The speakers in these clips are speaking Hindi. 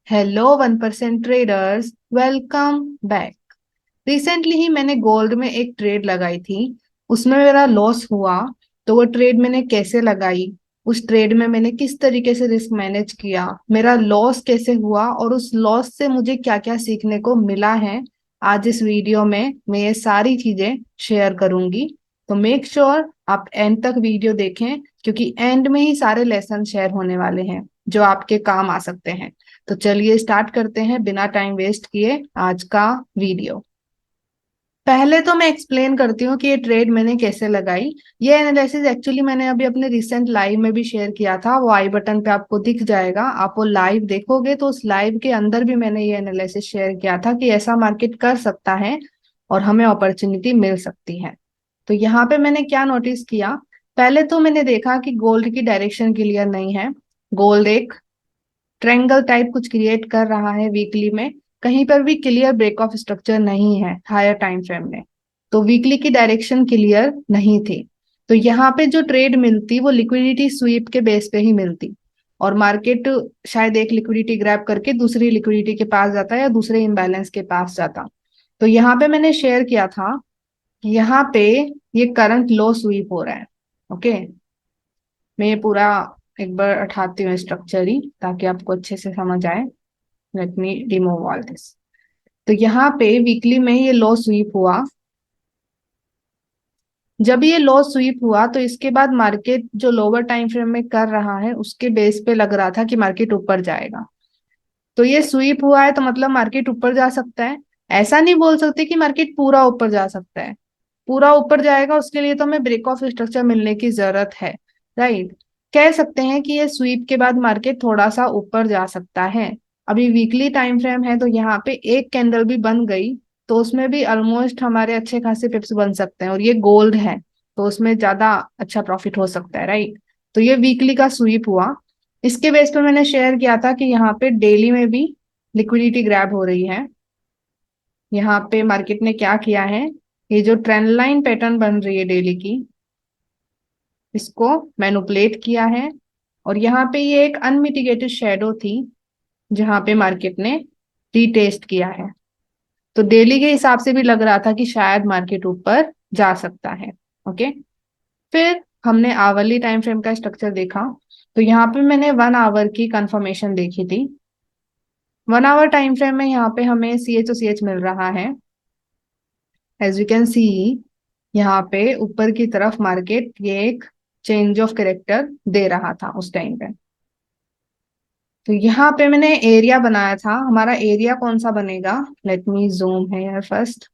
Hello 1% traders, welcome back. Recently ही मैंने गोल्ड में एक ट्रेड लगाई थी। उसमें मेरा लॉस हुआ। तो वो ट्रेड मैंने कैसे लगाई, उस ट्रेड में मैंने किस तरीके से रिस्क मैनेज किया, मेरा लॉस कैसे हुआ और उस लॉस से मुझे क्या क्या सीखने को मिला है, आज इस वीडियो में मैं ये सारी चीजें शेयर करूंगी। तो मेक श्योर आप एंड तक वीडियो देखें, क्योंकि एंड में ही सारे लेसन शेयर होने वाले हैं जो आपके काम आ सकते हैं। तो चलिए स्टार्ट करते हैं बिना टाइम वेस्ट किए आज का वीडियो। पहले तो मैं एक्सप्लेन करती हूँ कि ये ट्रेड मैंने कैसे लगाई। ये एनालिसिस एक्चुअली मैंने अभी अपने रिसेंट लाइव में भी शेयर किया था, वो आई बटन पे आपको दिख जाएगा। आप वो लाइव देखोगे तो उस लाइव के अंदर भी मैंने ये एनालिसिस शेयर किया था कि ऐसा मार्केट कर सकता है और हमें अपॉर्चुनिटी मिल सकती है। तो यहाँ पे मैंने क्या नोटिस किया, पहले तो मैंने देखा कि गोल्ड की डायरेक्शन क्लियर नहीं है। गोल्ड एक ट्रायंगल टाइप कुछ क्रिएट कर रहा है वीकली में, कहीं पर भी क्लियर ब्रेक ऑफ स्ट्रक्चर नहीं है हायर टाइम फ्रेम में। तो वीकली की डायरेक्शन क्लियर नहीं थी। तो यहाँ पे जो ट्रेड मिलती वो लिक्विडिटी स्वीप के बेस पे ही मिलती, और मार्केट शायद एक लिक्विडिटी ग्रैब करके दूसरी लिक्विडिटी के पास जाता या दूसरे इम्बैलेंस के पास जाता। तो यहाँ पे मैंने शेयर किया था कि यहाँ पे ये करंट लो स्वीप हो रहा है। ओके, मैं ये पूरा एक बार उठाती हूँ स्ट्रक्चर ही, ताकि आपको अच्छे से समझ आए। Let me remove all this. तो यहाँ पे वीकली में ये लो स्वीप हुआ। जब ये लो स्वीप हुआ तो इसके बाद मार्केट जो लोअर टाइम फ्रेम में कर रहा है उसके बेस पे लग रहा था कि मार्केट ऊपर जाएगा। तो ये स्वीप हुआ है तो मतलब मार्केट ऊपर जा सकता है। ऐसा नहीं बोल सकते कि मार्केट पूरा ऊपर जा सकता है। पूरा ऊपर जाएगा उसके लिए तो हमें ब्रेक ऑफ स्ट्रक्चर मिलने की जरूरत है, राइट। कह सकते हैं कि ये स्वीप के बाद मार्केट थोड़ा सा ऊपर जा सकता है। अभी वीकली टाइम फ्रेम है तो यहाँ पे एक कैंडल भी बन गई तो उसमें भी ऑलमोस्ट हमारे अच्छे खासे पिप्स बन सकते हैं, और ये गोल्ड है तो उसमें ज्यादा अच्छा प्रॉफिट हो सकता है, राइट। तो ये वीकली का स्वीप हुआ। इसके बेस पे मैंने शेयर किया था कि यहाँ पे डेली में भी लिक्विडिटी ग्रैब हो रही है। यहाँ पे मार्केट ने क्या किया है, ये जो ट्रेंड लाइन पैटर्न बन रही है डेली की, इसको मैनिपुलेट किया है। और यहाँ पे ये एक अनमिटिगेटेड शेडो थी जहां पे मार्केट ने रीटेस्ट किया है। तो डेली के हिसाब से भी लग रहा था कि शायद मार्केट ऊपर जा सकता है। ओके, फिर हमने आवरली टाइम फ्रेम का स्ट्रक्चर देखा। तो यहाँ पे मैंने 1 आवर की कंफर्मेशन देखी थी। 1 आवर टाइम फ्रेम में यहाँ पे हमें सी एच ओ सी एच मिल रहा है। एज यू कैन सी, यहाँ पे ऊपर की तरफ मार्केट ये एक चेंज ऑफ कैरेक्टर दे रहा था उस टाइम पे। तो यहाँ पे मैंने एरिया बनाया था। हमारा एरिया कौन सा बनेगा, लेट मी जूम है यार फर्स्ट।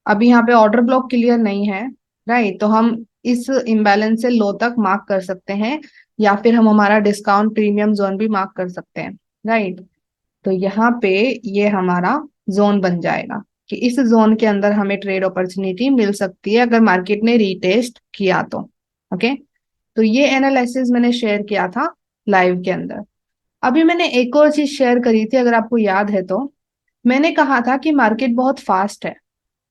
अभी यहाँ पे ऑर्डर ब्लॉक क्लियर नहीं है, राइट। तो हम इस इम्बैलेंस से लो तक मार्क कर सकते हैं, या फिर हम हमारा डिस्काउंट प्रीमियम जोन भी मार्क कर सकते हैं, राइट। तो यहाँ पे ये हमारा जोन बन जाएगा कि इस जोन के अंदर हमें ट्रेड अपॉर्चुनिटी मिल सकती है अगर मार्केट ने रीटेस्ट किया तो। ओके, तो ये एनालिसिस मैंने शेयर किया था लाइव के अंदर। अभी मैंने एक और चीज शेयर करी थी, अगर आपको याद है तो। मैंने कहा था कि मार्केट बहुत फास्ट है,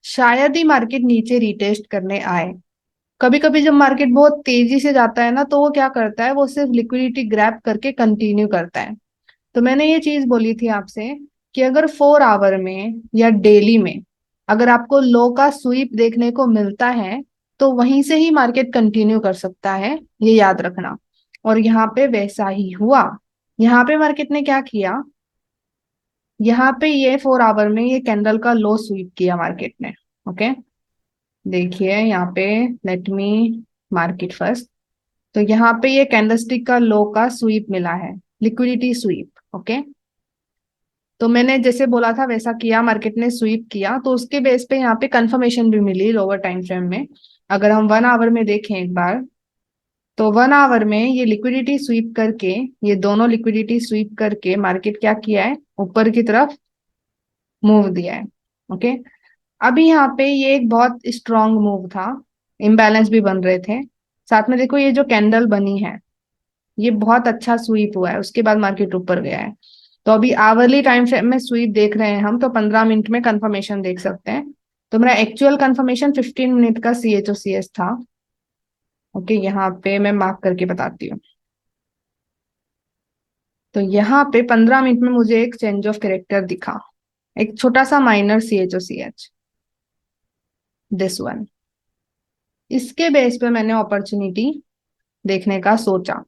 शायद ही मार्केट नीचे रीटेस्ट करने आए। कभी कभी जब मार्केट बहुत तेजी से जाता है ना तो वो क्या करता है, वो सिर्फ लिक्विडिटी ग्रैब करके कंटिन्यू करता है। तो मैंने ये चीज बोली थी आपसे कि अगर 4 आवर में या डेली में अगर आपको लो का स्वीप देखने को मिलता है तो वहीं से ही मार्केट कंटिन्यू कर सकता है, ये याद रखना। और यहाँ पे वैसा ही हुआ। यहाँ पे मार्केट ने क्या किया, यहाँ पे ये 4 आवर में ये कैंडल का लो स्वीप किया मार्केट ने। ओके, देखिए यहाँ पे, लेट मी मार्केट फर्स्ट। तो यहाँ पे ये कैंडलस्टिक का लो का स्वीप मिला है, लिक्विडिटी स्वीप। ओके, तो मैंने जैसे बोला था वैसा किया, मार्केट ने स्वीप किया तो उसके बेस पे यहाँ पे कंफर्मेशन भी मिली लोअर टाइम फ्रेम में। अगर हम 1 आवर में देखें एक बार, तो 1 आवर में ये लिक्विडिटी स्वीप करके, ये दोनों लिक्विडिटी स्वीप करके मार्केट क्या किया है, ऊपर की तरफ मूव दिया है। ओके, अभी यहाँ पे ये एक बहुत स्ट्रांग मूव था, इम्बैलेंस भी बन रहे थे। साथ में देखो ये जो कैंडल बनी है, ये बहुत अच्छा स्वीप हुआ है, उसके बाद मार्केट ऊपर गया है। तो अभी आवरली टाइम फ्रेम में स्वीप देख रहे हैं हम, तो 15 मिनट में कंफर्मेशन देख सकते हैं। तो मेरा एक्चुअल कंफर्मेशन 15 मिनट का C H O C S था। ओके, यहाँ पे मैं मार्क करके बताती हूँ। तो यहाँ पे 15 मिनट में मुझे एक चेंज ऑफ कैरेक्टर दिखा, एक छोटा सा माइनर CHOCH, दिस वन। इसके बेस पे मैंने अपॉर्चुनिटी देखने का सोचा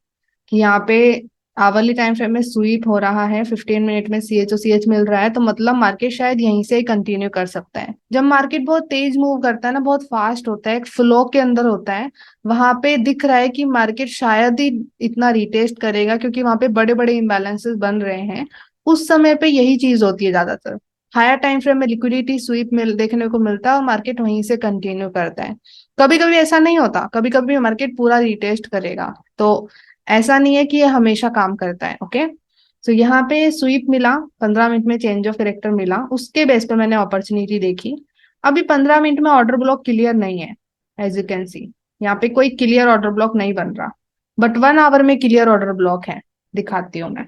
कि यहाँ पे आवरली टाइम फ्रेम में स्वीप हो रहा है, 15 मिनट में CHOCH मिल रहा है, तो मतलब मार्केट शायद यहीं से ही कंटिन्यू कर सकता है। जब मार्केट बहुत तेज मूव करता है ना, बहुत फास्ट होता है, एक फ्लो के अंदर होता है, वहां पे दिख रहा है कि मार्केट शायद ही इतना रिटेस्ट करेगा, क्योंकि वहां पे बड़े बड़े इम्बैलेंसेस बन रहे हैं। उस समय पे यही चीज होती है ज्यादातर। हायर टाइम फ्रेम में लिक्विडिटी स्वीप मिल देखने को मिलता है और मार्केट वहीं से कंटिन्यू करता है। कभी कभी ऐसा नहीं होता, कभी कभी मार्केट पूरा रिटेस्ट करेगा। तो ऐसा नहीं है कि ये हमेशा काम करता है। ओके, तो यहाँ पे स्वीप मिला, 15 मिनट में चेंज ऑफ कैरेक्टर मिला, उसके बेस पे मैंने अपॉर्चुनिटी देखी। अभी 15 मिनट में ऑर्डर ब्लॉक क्लियर नहीं है, एज यू कैन सी यहाँ पे कोई क्लियर ऑर्डर ब्लॉक नहीं बन रहा, बट 1 आवर में क्लियर ऑर्डर ब्लॉक है। दिखाती हूँ मैं।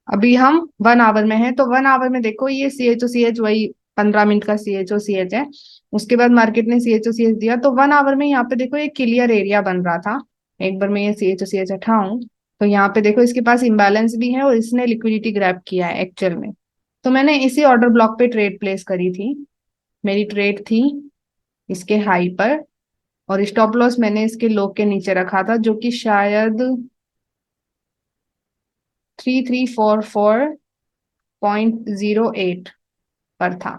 अभी हम 1 आवर में हैं, तो 1 आवर में देखो ये CHOCH वही 15 मिनट का CHOCH है। उसके बाद मार्केट ने CHOCH दिया, तो 1 आवर में यहाँ पे देखो ये क्लियर एरिया बन रहा था। एक बार मैं ये CHOCH हटाऊं, तो यहाँ पे देखो इसके पास इम्बैलेंस भी है और इसने लिक्विडिटी ग्रैब किया है एक्चुअल में। तो मैंने इसी ऑर्डर ब्लॉक पे ट्रेड प्लेस करी थी। मेरी ट्रेड थी इसके हाई पर, और स्टॉप लॉस मैंने इसके लो के नीचे रखा था, जो कि शायद 3344.08 पर था।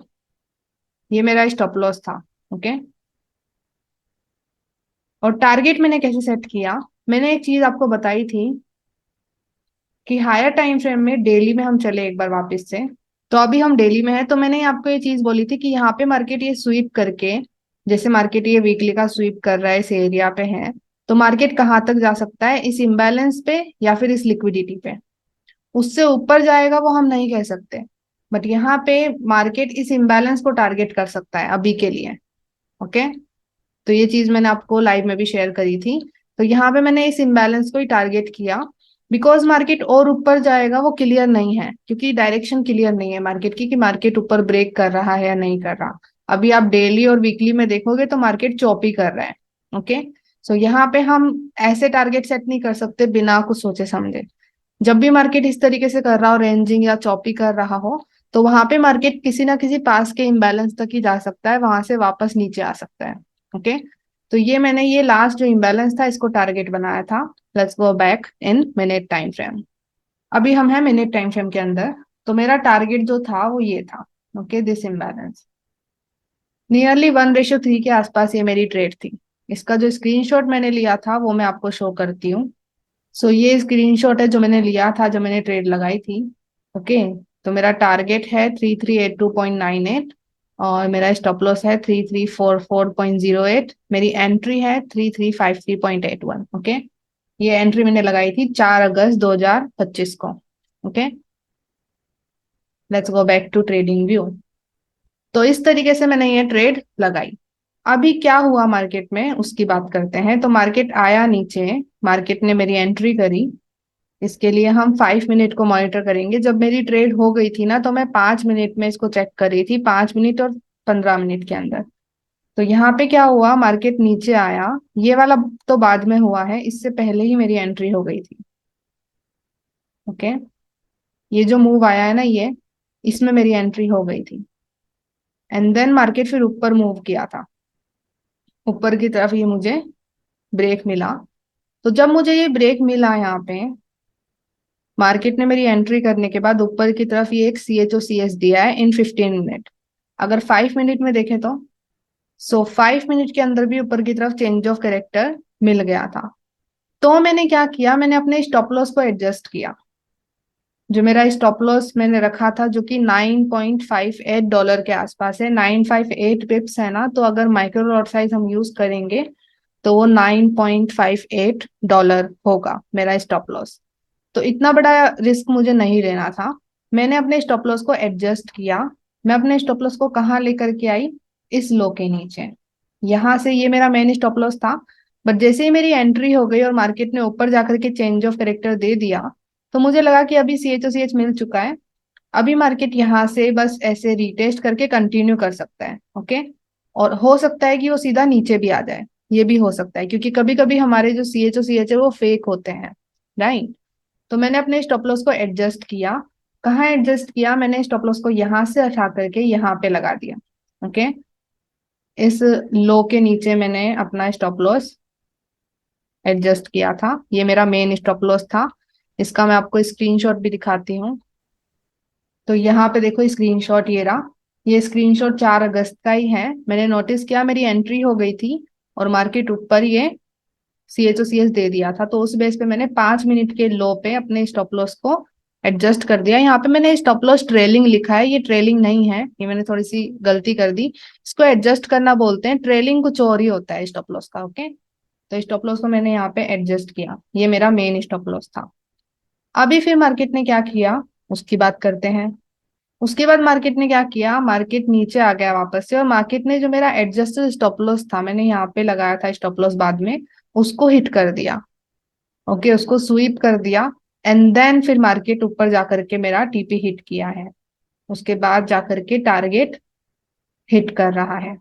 ये मेरा स्टॉप लॉस था। ओके, और टारगेट मैंने कैसे सेट किया, मैंने एक चीज आपको बताई थी कि हायर टाइम फ्रेम में डेली में हम चले एक बार वापस से। तो अभी हम डेली में है, तो मैंने आपको ये चीज बोली थी कि यहाँ पे मार्केट ये स्वीप करके, जैसे मार्केट ये वीकली का स्वीप कर रहा है, इस एरिया पे है, तो मार्केट कहाँ तक जा सकता है, इस इम्बैलेंस पे या फिर इस लिक्विडिटी पे। उससे ऊपर जाएगा वो हम नहीं कह सकते, बट यहाँ पे मार्केट इस इम्बैलेंस को टारगेट कर सकता है अभी के लिए। ओके, तो ये चीज मैंने आपको लाइव में भी शेयर करी थी। तो यहाँ पे मैंने इस इम्बैलेंस को ही टारगेट किया, बिकॉज मार्केट और ऊपर जाएगा वो क्लियर नहीं है, क्योंकि डायरेक्शन क्लियर नहीं है मार्केट की कि मार्केट ऊपर ब्रेक कर रहा है या नहीं कर रहा। अभी आप डेली और वीकली में देखोगे तो मार्केट चॉपी कर रहा है। ओके, सो यहाँ पे हम ऐसे टारगेट सेट नहीं कर सकते बिना कुछ सोचे समझे। जब भी मार्केट इस तरीके से कर रहा हो, रेंजिंग या चॉपी कर रहा हो, तो वहां पे मार्केट किसी ना किसी पास के इम्बैलेंस तक ही जा सकता है, वहां से वापस नीचे आ सकता है। ओके, तो ये मैंने ये लास्ट जो इम्बैलेंस था इसको टारगेट बनाया था। Let's go back in minute time frame. अभी हम हैं मिनट टाइम फ्रेम के अंदर। तो मेरा टारगेट जो था वो ये था। ओके, दिस इम्बैलेंस नियरली 1:3 के आसपास ये मेरी ट्रेड थी। इसका जो स्क्रीनशॉट मैंने लिया था वो मैं आपको शो करती हूँ। सो ये स्क्रीनशॉट है जो मैंने लिया था जब मैंने ट्रेड लगाई थी। ओके, तो मेरा टारगेट है 3382.98, और मेरा स्टॉप लॉस है 3344.08। मेरी एंट्री है 3353.81। ओके, ये एंट्री मैंने लगाई थी 4 अगस्त 2025 को। Okay, let's go back to trading view. तो इस तरीके से मैंने ये ट्रेड लगाई। अभी क्या हुआ मार्केट में उसकी बात करते हैं। तो मार्केट आया नीचे, मार्केट ने मेरी एंट्री करी। इसके लिए हम 5 मिनट को मॉनिटर करेंगे। जब मेरी ट्रेड हो गई थी ना, तो मैं 5 मिनट में इसको चेक कर रही थी, 5 मिनट और 15 मिनट के अंदर। तो यहाँ पे क्या हुआ, मार्केट नीचे आया। ये वाला तो बाद में हुआ है, इससे पहले ही मेरी एंट्री हो गई थी। ओके, ये जो मूव आया है ना, ये इसमें मेरी एंट्री हो गई थी। एंड देन मार्केट फिर ऊपर मूव किया था, ऊपर की तरफ ये मुझे ब्रेक मिला। तो जब मुझे ये ब्रेक मिला यहाँ पे, मार्केट ने मेरी एंट्री करने के बाद ऊपर की तरफ ये एक CHOCH दिया है इन 15 मिनट। अगर 5 मिनट में देखें तो, सो 5 मिनट के अंदर भी ऊपर की तरफ चेंज ऑफ कैरेक्टर मिल गया था। तो मैंने क्या किया, मैंने अपने स्टॉप लॉस को एडजस्ट किया। जो मेरा स्टॉप लॉस मैंने रखा था, जो कि $9.58 के आसपास है, 958 पिप्स है ना, तो अगर माइक्रो लॉट साइज हम यूज करेंगे तो वो $9.58 होगा मेरा स्टॉप लॉस। तो इतना बड़ा रिस्क मुझे नहीं लेना था। मैंने अपने स्टॉप लॉस को एडजस्ट किया। मैं अपने स्टॉप लॉस को कहाँ लेकर के आई, इस लो के नीचे। यहाँ से ये मेरा मेन स्टॉप लॉस था। बट जैसे ही मेरी एंट्री हो गई और मार्केट ने ऊपर जाकर के चेंज ऑफ कैरेक्टर दे दिया, तो मुझे लगा कि अभी CHOCH मिल चुका है। अभी मार्केट यहाँ से बस ऐसे रिटेस्ट करके कंटिन्यू कर सकता है। ओके, और हो सकता है कि वो सीधा नीचे भी आ जाए, ये भी हो सकता है, क्योंकि कभी कभी हमारे जो CHOCH है वो फेक होते हैं, राइट। तो मैंने अपने स्टॉप लॉस को एडजस्ट किया। कहाँ एडजस्ट किया? मैंने स्टॉप लॉस को यहाँ से हटा करके यहाँ पे लगा दिया। ओके, इस लो के नीचे मैंने अपना स्टॉप लॉस एडजस्ट किया था। ये मेरा मेन स्टॉप लॉस था। इसका मैं आपको स्क्रीनशॉट भी दिखाती हूँ। तो यहाँ पे देखो स्क्रीनशॉट ये रहा। ये स्क्रीनशॉट 4 अगस्त का ही है। मैंने नोटिस किया मेरी एंट्री हो गई थी और मार्केट ऊपर ये CHOCH दे दिया था, तो उस बेस पे मैंने 5 मिनट के लो पे अपने स्टॉप लॉस को एडजस्ट कर दिया। यहाँ पे मैंने स्टॉप लॉस ट्रेलिंग लिखा है, ये ट्रेलिंग नहीं है, ये मैंने थोड़ी सी गलती कर दी। इसको एडजस्ट करना बोलते हैं, ट्रेलिंग कुछ और ही होता है स्टॉप लॉस का। ओके, तो स्टॉप लॉस को मैंने यहाँ पे एडजस्ट किया, ये मेरा मेन स्टॉप लॉस था। अभी फिर मार्केट ने क्या किया उसकी बात करते हैं। उसके बाद मार्केट ने क्या किया, मार्केट नीचे आ गया वापस से, और मार्केट ने जो मेरा एडजस्टेड स्टॉप लॉस था, मैंने यहाँ पे लगाया था स्टॉप लॉस बाद में, उसको हिट कर दिया। ओके, उसको स्वीप कर दिया। एंड देन फिर मार्केट ऊपर जाकर के मेरा TP हिट किया है। उसके बाद जाकर के टारगेट हिट कर रहा है।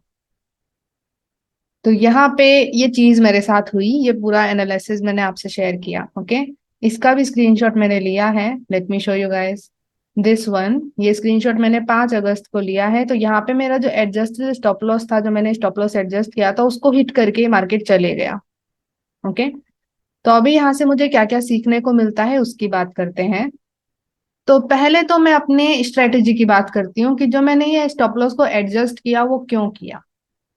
तो यहाँ पे ये चीज मेरे साथ हुई, ये पूरा एनालिसिस मैंने आपसे शेयर किया। ओके, इसका भी स्क्रीनशॉट मैंने लिया है। Let me show you guys this one. ये स्क्रीनशॉट मैंने 5 अगस्त को लिया है। तो यहाँ पे मेरा जो एडजस्टेड स्टॉप लॉस था, जो मैंने स्टॉप लॉस एडजस्ट किया था, उसको हिट करके मार्केट चले गया। ओके, तो अभी यहाँ से मुझे क्या क्या सीखने को मिलता है उसकी बात करते हैं। तो पहले तो मैं अपने स्ट्रेटेजी की बात करती हूँ कि जो मैंने ये स्टॉप लॉस को एडजस्ट किया वो क्यों किया।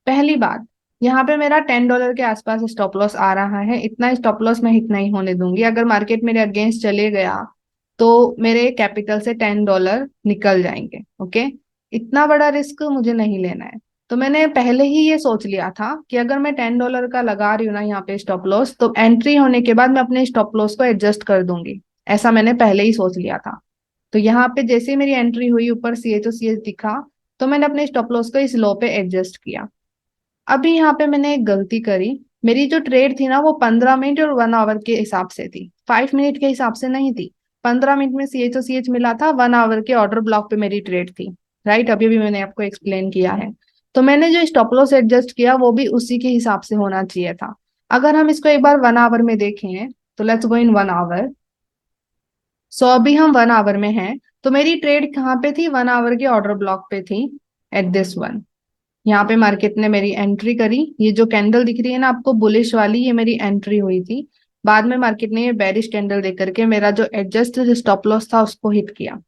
पहली बात, यहाँ पे मेरा $10 के आसपास स्टॉप लॉस आ रहा है। इतना स्टॉप लॉस मैं हिट नहीं होने दूंगी। अगर मार्केट मेरे अगेंस्ट चले गया तो मेरे कैपिटल से $10 निकल जाएंगे। ओके, इतना बड़ा रिस्क मुझे नहीं लेना है। तो मैंने पहले ही ये सोच लिया था कि अगर मैं $10 का लगा रही हूँ ना यहाँ पे स्टॉप लॉस, तो एंट्री होने के बाद मैं अपने स्टॉप लॉस को एडजस्ट कर दूंगी। ऐसा मैंने पहले ही सोच लिया था। तो यहाँ पे जैसे ही मेरी एंट्री हुई, ऊपर CHOCH दिखा, तो मैंने अपने स्टॉप लॉस को इस लो पे एडजस्ट किया। अभी यहाँ पे मैंने एक गलती करी। मेरी जो ट्रेड थी ना वो 15 मिनट और 1 आवर के हिसाब से थी, 5 मिनट के हिसाब से नहीं थी। 15 मिनट में CHOCH मिला था, 1 आवर के ऑर्डर ब्लॉक पे मेरी ट्रेड थी। राइट, अभी भी मैंने आपको एक्सप्लेन किया है। तो मैंने जो स्टॉप लॉस एडजस्ट किया वो भी उसी के हिसाब से होना चाहिए था। अगर हम इसको एक बार 1 आवर में देखें, तो लेट्स गो इन 1 आवर। सो अभी हम 1 आवर में हैं। तो मेरी ट्रेड कहाँ पे थी? 1 आवर के ऑर्डर ब्लॉक पे थी, एट दिस वन। यहाँ पे मार्केट ने मेरी एंट्री करी। ये जो कैंडल दिख रही है ना आपको बुलिश वाली, ये मेरी एंट्री हुई थी। बाद में मार्केट ने ये बेरिश कैंडल देकर के मेरा जो एडजस्टेड स्टॉप लॉस था उसको हिट किया।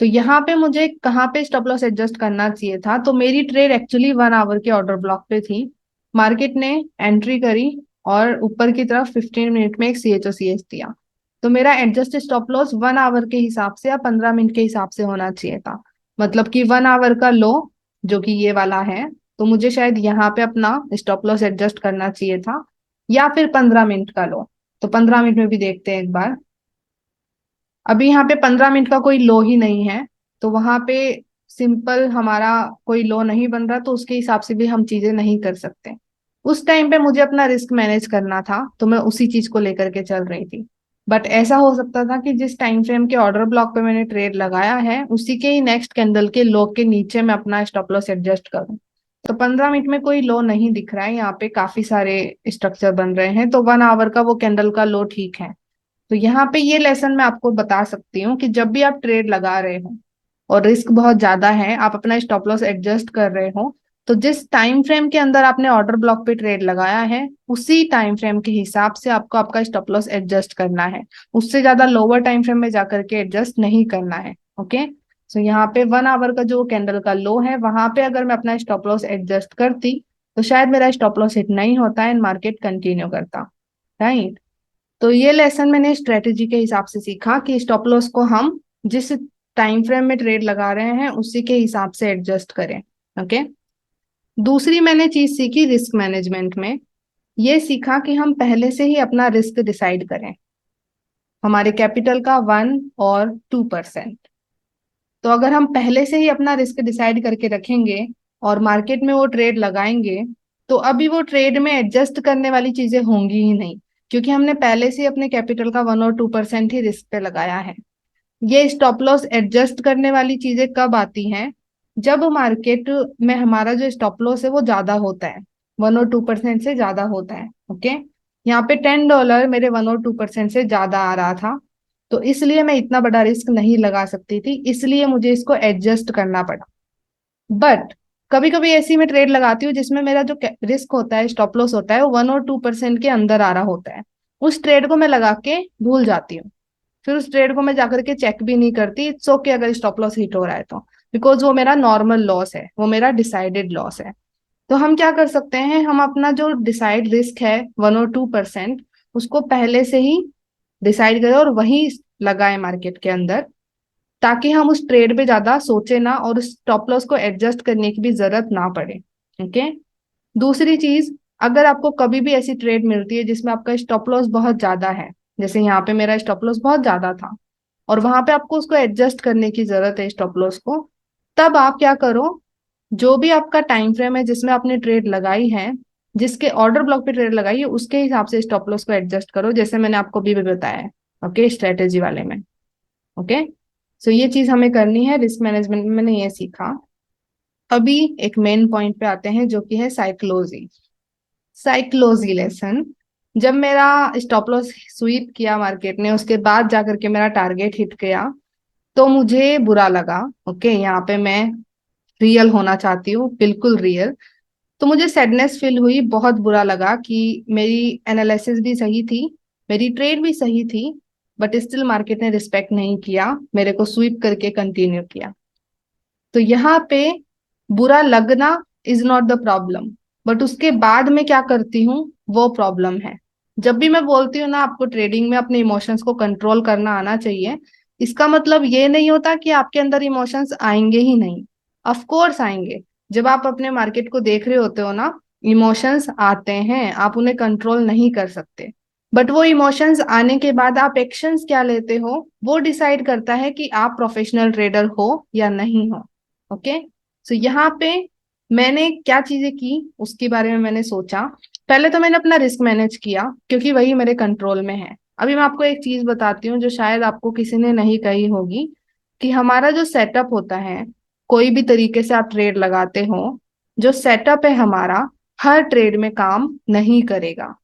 तो यहाँ पे मुझे कहाँ पे स्टॉप लॉस एडजस्ट करना चाहिए था? तो मेरी ट्रेड एक्चुअली 1 आवर के ऑर्डर ब्लॉक पे थी। मार्केट ने एंट्री करी और ऊपर की तरफ 15 मिनट में एक CHOCH दिया। तो मेरा एडजस्ट स्टॉप लॉस 1 आवर के हिसाब से या 15 मिनट के हिसाब से होना चाहिए था। मतलब कि 1 आवर का लो जो कि ये वाला है, तो मुझे शायद यहाँ पे अपना स्टॉप लॉस एडजस्ट करना चाहिए था, या फिर 15 मिनट का लो। तो 15 मिनट में भी देखते हैं एक बार। अभी यहाँ पे 15 मिनट का कोई लो ही नहीं है, तो वहां पे सिंपल हमारा कोई लो नहीं बन रहा, तो उसके हिसाब से भी हम चीजें नहीं कर सकते। उस टाइम पे मुझे अपना रिस्क मैनेज करना था, तो मैं उसी चीज को लेकर के चल रही थी। बट ऐसा हो सकता था कि जिस टाइम फ्रेम के ऑर्डर ब्लॉक पे मैंने ट्रेड लगाया है, उसी के ही नेक्स्ट कैंडल के लो के नीचे मैं अपना स्टॉप लॉस एडजस्ट करूं। तो 15 मिनट में कोई लो नहीं दिख रहा है, यहाँ पे काफी सारे स्ट्रक्चर बन रहे हैं, तो 1 आवर का वो कैंडल का लो ठीक है। तो यहाँ पे ये लेसन मैं आपको बता सकती हूँ कि जब भी आप ट्रेड लगा रहे हो और रिस्क बहुत ज्यादा है, आप अपना स्टॉप लॉस एडजस्ट कर रहे हो, तो जिस टाइम फ्रेम के अंदर आपने ऑर्डर ब्लॉक पे ट्रेड लगाया है, उसी टाइम फ्रेम के हिसाब से आपको आपका स्टॉप लॉस एडजस्ट करना है। उससे ज्यादा लोअर टाइम फ्रेम में जाकर के एडजस्ट नहीं करना है। ओके, सो यहाँ पे 1 आवर का जो कैंडल का लो है, वहां पे अगर मैं अपना स्टॉप लॉस एडजस्ट करती, तो शायद मेरा स्टॉप लॉस हिट नहीं होता है एंड मार्केट कंटिन्यू करता। राइट, तो ये लेसन मैंने स्ट्रेटेजी के हिसाब से सीखा कि स्टॉप लॉस को हम जिस टाइम फ्रेम में ट्रेड लगा रहे हैं उसी के हिसाब से एडजस्ट करें। ओके, दूसरी मैंने चीज सीखी रिस्क मैनेजमेंट में, ये सीखा कि हम पहले से ही अपना रिस्क डिसाइड करें, हमारे कैपिटल का 1 और 2%। तो अगर हम पहले से ही अपना रिस्क डिसाइड करके रखेंगे और मार्केट में वो ट्रेड लगाएंगे, तो अभी वो ट्रेड में एडजस्ट करने वाली चीजें होंगी ही नहीं, क्योंकि हमने पहले से ही अपने कैपिटल का 1 और 2% ही रिस्क पे लगाया है। ये स्टॉप लॉस एडजस्ट करने वाली चीजें कब आती हैं? जब मार्केट में हमारा जो स्टॉप लॉस है वो ज्यादा होता है, 1 और 2% से ज्यादा होता है। ओके, यहाँ पे $10 मेरे 1 और 2% से ज्यादा आ रहा था। तो इसलिए मैं इतना बड़ा रिस्क नहीं लगा सकती थी, इसलिए मुझे इसको एडजस्ट करना पड़ा। बट कभी कभी ऐसी मैं ट्रेड लगाती हूँ जिसमें मेरा जो रिस्क होता है, स्टॉप लॉस होता है, वो 1 और 2% के अंदर आ रहा होता है। उस ट्रेड को मैं लगा के भूल जाती हूँ। फिर उस ट्रेड को मैं जाकर के चेक भी नहीं करती, इट्स ओके अगर स्टॉप लॉस हिट हो रहा है तो, बिकॉज वो मेरा नॉर्मल लॉस है, वो मेरा डिसाइडेड लॉस है। तो हम क्या कर सकते हैं, हम अपना जो डिसाइड रिस्क है 1 और 2%, उसको पहले से ही डिसाइड करें और वही लगाए मार्केट के अंदर, ताकि हम उस ट्रेड पे ज्यादा सोचे ना और उस स्टॉप लॉस को एडजस्ट करने की भी जरूरत ना पड़े। ओके। दूसरी चीज, अगर आपको कभी भी ऐसी ट्रेड मिलती है जिसमें आपका स्टॉप लॉस बहुत ज्यादा है, जैसे यहाँ पे मेरा स्टॉप लॉस बहुत ज्यादा था और वहां पे आपको उसको एडजस्ट करने की जरूरत है स्टॉप लॉस को, तब आप क्या करो, जो भी आपका टाइम फ्रेम है जिसमें आपने ट्रेड लगाई है, जिसके ऑर्डर ब्लॉक पे ट्रेड लगाई है, उसके हिसाब से स्टॉप लॉस को एडजस्ट करो, जैसे मैंने आपको भी बताया है। ओके, स्ट्रेटेजी वाले में। ओके। सो ये चीज हमें करनी है, रिस्क मैनेजमेंट में मैंने ये सीखा। अभी एक मेन पॉइंट पे आते हैं जो कि है साइकोलॉजी। Psychology lesson. जब मेरा स्टॉप लॉस स्वीप किया मार्केट ने, उसके बाद जाकर के मेरा टारगेट हिट गया, तो मुझे बुरा लगा। ओके, यहाँ पे मैं रियल होना चाहती हूँ, बिल्कुल रियल। तो मुझे सैडनेस फील हुई, बहुत बुरा लगा कि मेरी एनालिसिस भी सही थी, मेरी ट्रेड भी सही थी, बट स्टिल मार्केट ने रिस्पेक्ट नहीं किया, मेरे को स्वीप करके कंटिन्यू किया। तो यहाँ पे बुरा लगना is not the problem, but उसके बाद में क्या करती हूँ वो प्रॉब्लम है। जब भी मैं बोलती हूँ ना आपको ट्रेडिंग में अपने इमोशंस को कंट्रोल करना आना चाहिए, इसका मतलब ये नहीं होता कि आपके अंदर इमोशंस आएंगे ही नहीं। ऑफ कोर्स आएंगे। जब आप अपने मार्केट को देख रहे होते हो ना, इमोशंस आते हैं, आप उन्हें कंट्रोल नहीं कर सकते। बट वो इमोशंस आने के बाद आप एक्शंस क्या लेते हो, वो डिसाइड करता है कि आप प्रोफेशनल ट्रेडर हो या नहीं हो। ओके। सो यहाँ पे मैंने क्या चीजें की उसके बारे में मैंने सोचा। पहले तो मैंने अपना रिस्क मैनेज किया, क्योंकि वही मेरे कंट्रोल में है। अभी मैं आपको एक चीज बताती हूँ जो शायद आपको किसी ने नहीं कही होगी, कि हमारा जो सेटअप होता है, कोई भी तरीके से आप ट्रेड लगाते हो, जो सेटअप है हमारा, हर ट्रेड में काम नहीं करेगा।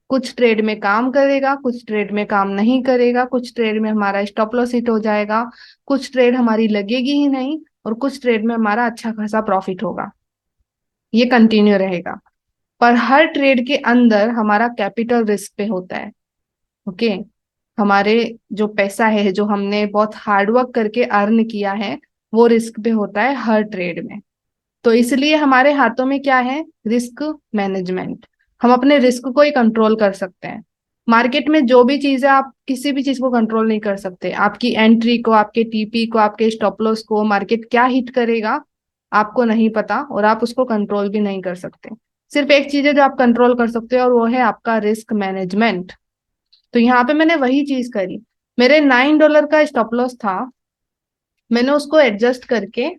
कुछ ट्रेड में काम करेगा, कुछ ट्रेड में काम नहीं करेगा, कुछ ट्रेड में हमारा स्टॉप लॉस हिट हो जाएगा, कुछ ट्रेड हमारी लगेगी ही नहीं, और कुछ ट्रेड में हमारा अच्छा खासा प्रॉफिट होगा। ये कंटिन्यू रहेगा। पर हर ट्रेड के अंदर हमारा कैपिटल रिस्क पे होता है। ओके। हमारे जो पैसा है, जो हमने बहुत हार्डवर्क करके अर्न किया है, वो रिस्क पे होता है हर ट्रेड में। तो इसलिए हमारे हाथों में क्या है, रिस्क मैनेजमेंट। हम अपने रिस्क को ही कंट्रोल कर सकते हैं। मार्केट में जो भी चीज है, आप किसी भी चीज को कंट्रोल नहीं कर सकते। आपकी एंट्री को, आपके टीपी को, आपके स्टॉप लॉस को मार्केट क्या हिट करेगा आपको नहीं पता, और आप उसको कंट्रोल भी नहीं कर सकते। सिर्फ एक चीज है जो आप कंट्रोल कर सकते हो, और वो है आपका रिस्क मैनेजमेंट। तो यहाँ पे मैंने वही चीज करी। मेरे $9 का स्टॉप लॉस था, मैंने उसको एडजस्ट करके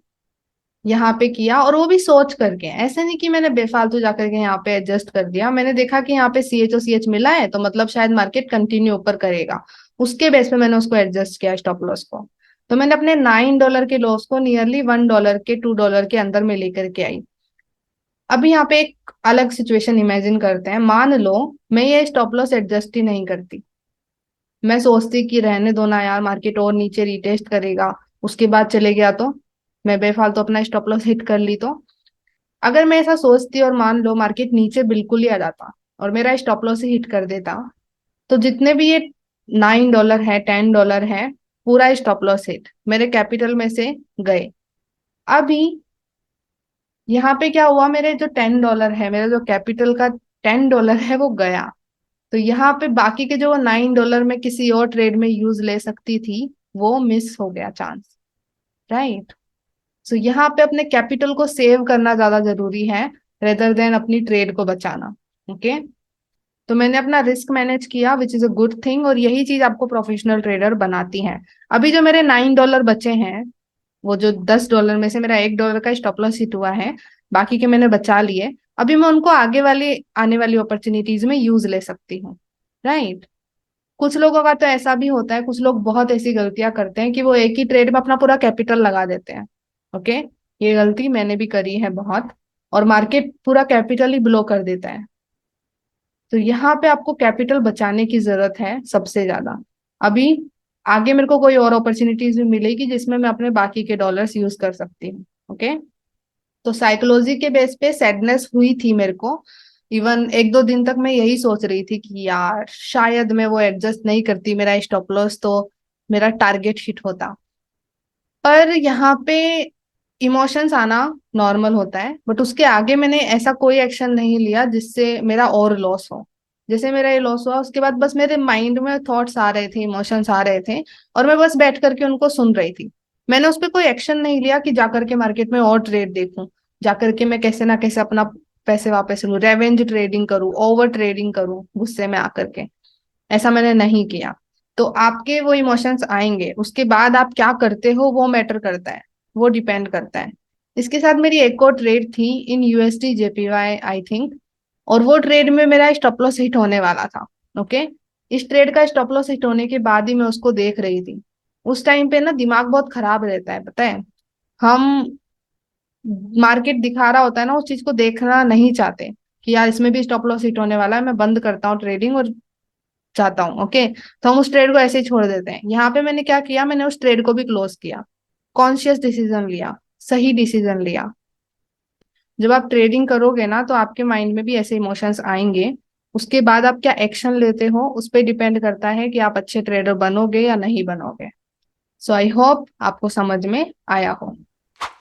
यहाँ पे किया, और वो भी सोच करके। ऐसे नहीं कि मैंने बेफालतू जाकर के यहाँ पे एडजस्ट कर दिया। मैंने देखा कि यहाँ पे CHOCH मिला है, तो मतलब शायद मार्केट कंटिन्यू ऊपर करेगा, उसके बेस पे मैंने उसको एडजस्ट किया स्टॉप लॉस को। तो मैंने अपने $9 के लॉस को नियरली $1 के, $2 के अंदर में लेकर के आई। अभी यहाँ पे एक अलग सिचुएशन इमेजिन करते हैं। मान लो मैं ये स्टॉप लॉस एडजस्ट ही नहीं करती, मैं सोचती कि रहने दो ना यार, मार्केट और नीचे रीटेस्ट करेगा, उसके बाद चले गया तो, मैं बेफालतू अपना स्टॉप लॉस हिट कर ली तो। अगर मैं ऐसा सोचती और मान लो मार्केट नीचे बिल्कुल ही आ जाता और मेरा स्टॉप लॉस ही हिट कर देता, तो जितने भी ये $9 है, $10 है, पूरा स्टॉप लॉस हिट मेरे कैपिटल में से गए। अभी यहाँ पे क्या हुआ, मेरे जो $10 है, मेरा जो कैपिटल का $10 है, वो गया। तो यहाँ पे बाकी के जो $9 में किसी और ट्रेड में यूज ले सकती थी, वो मिस हो गया चांस। राइट। सो यहाँ पे अपने कैपिटल को सेव करना ज्यादा जरूरी है, रेदर देन अपनी ट्रेड को बचाना। ओके। तो मैंने अपना रिस्क मैनेज किया, which is a good thing, और यही चीज आपको प्रोफेशनल ट्रेडर बनाती है। अभी जो मेरे $9 बचे हैं, वो जो $10 में से मेरा $1 का स्टॉप लॉस हिट हुआ है, बाकी के मैंने बचा लिए। अभी मैं उनको आगे वाली आने वाली अपॉर्चुनिटीज में यूज ले सकती हूँ। राइट। कुछ लोगों का तो ऐसा भी होता है, कुछ लोग बहुत ऐसी गलतियां करते हैं कि वो एक ही ट्रेड में अपना पूरा कैपिटल लगा देते हैं। ओके। ये गलती मैंने भी करी है बहुत, और मार्केट पूरा कैपिटल ही ब्लो कर देता है। तो यहाँ पे आपको कैपिटल बचाने की जरूरत है सबसे ज्यादा। अभी आगे मेरे को कोई और अपॉर्चुनिटीज भी मिलेगी जिसमें मैं अपने बाकी के डॉलर्स यूज कर सकती हूँ। ओके। तो साइकोलॉजी के बेस पे सैडनेस हुई थी मेरे को। इवन एक दो दिन तक मैं यही सोच रही थी कि यार शायद मैं वो एडजस्ट नहीं करती मेरा स्टॉप लॉस, तो मेरा टारगेट हिट होता। पर यहाँ पे इमोशंस आना नॉर्मल होता है, बट उसके आगे मैंने ऐसा कोई एक्शन नहीं लिया जिससे मेरा और लॉस हो। जैसे मेरा ये लॉस हुआ उसके बाद बस मेरे माइंड में थॉट्स आ रहे थे, इमोशंस आ रहे थे, और मैं बस बैठ करके उनको सुन रही थी। मैंने उस पर कोई एक्शन नहीं लिया कि जाकर के मार्केट में और ट्रेड देखूं, जाकर के मैं कैसे ना कैसे अपना पैसे वापस लूं, रेवेंज ट्रेडिंग करूं, ओवर ट्रेडिंग करूं गुस्से में आकर के। ऐसा मैंने नहीं किया। तो आपके वो इमोशंस आएंगे, उसके बाद आप क्या करते हो वो मैटर करता है, वो डिपेंड करता है। इसके साथ मेरी एक और ट्रेड थी इन यूएसडी जेपीवाई आई थिंक, और वो ट्रेड में मेरा स्टॉप लॉस हिट होने वाला था। ओके। इस ट्रेड का स्टॉप लॉस हिट होने के बाद ही मैं उसको देख रही थी। उस टाइम पे ना दिमाग बहुत खराब रहता है, पता है। हम मार्केट दिखा रहा होता है ना, उस चीज को देखना नहीं चाहते कि यार इसमें भी स्टॉप लॉस हिट होने वाला है, मैं बंद करता हूँ ट्रेडिंग और चाहता हूँ। ओके। तो हम उस ट्रेड को ऐसे ही छोड़ देते हैं। यहाँ पे मैंने क्या किया, मैंने उस ट्रेड को भी क्लोज किया, कॉन्शियस डिसीजन लिया, सही डिसीजन लिया। जब आप ट्रेडिंग करोगे ना तो आपके माइंड में भी ऐसे इमोशंस आएंगे। उसके बाद आप क्या एक्शन लेते हो उस पर डिपेंड करता है कि आप अच्छे ट्रेडर बनोगे या नहीं बनोगे। सो आई होप आपको समझ में आया हो।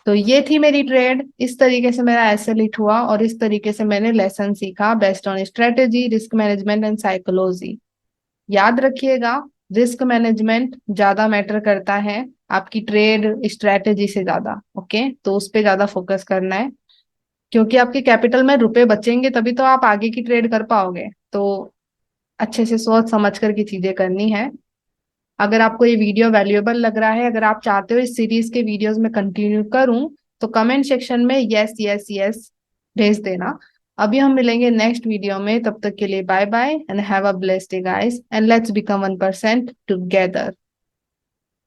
तो ये थी मेरी ट्रेड, इस तरीके से मेरा एसेट हिट हुआ और इस तरीके से मैंने लेसन सीखा based on strategy, risk management and psychology. याद रखिएगा, रिस्क मैनेजमेंट ज्यादा मैटर करता है आपकी ट्रेड स्ट्रेटेजी से ज्यादा। ओके, तो उस पे ज्यादा फोकस करना है, क्योंकि आपके कैपिटल में रुपए बचेंगे तभी तो आप आगे की ट्रेड कर पाओगे। तो अच्छे से सोच समझ कर की चीजें करनी है। अगर आपको ये वीडियो वैल्यूएबल लग रहा है, अगर आप चाहते हो इस सीरीज के वीडियोस में कंटिन्यू करूं, तो कमेंट सेक्शन में यस यस यस भेज देना। अभी हम मिलेंगे नेक्स्ट वीडियो में, तब तक के लिए bye bye and have a blessed day guys, and let's become 1% together.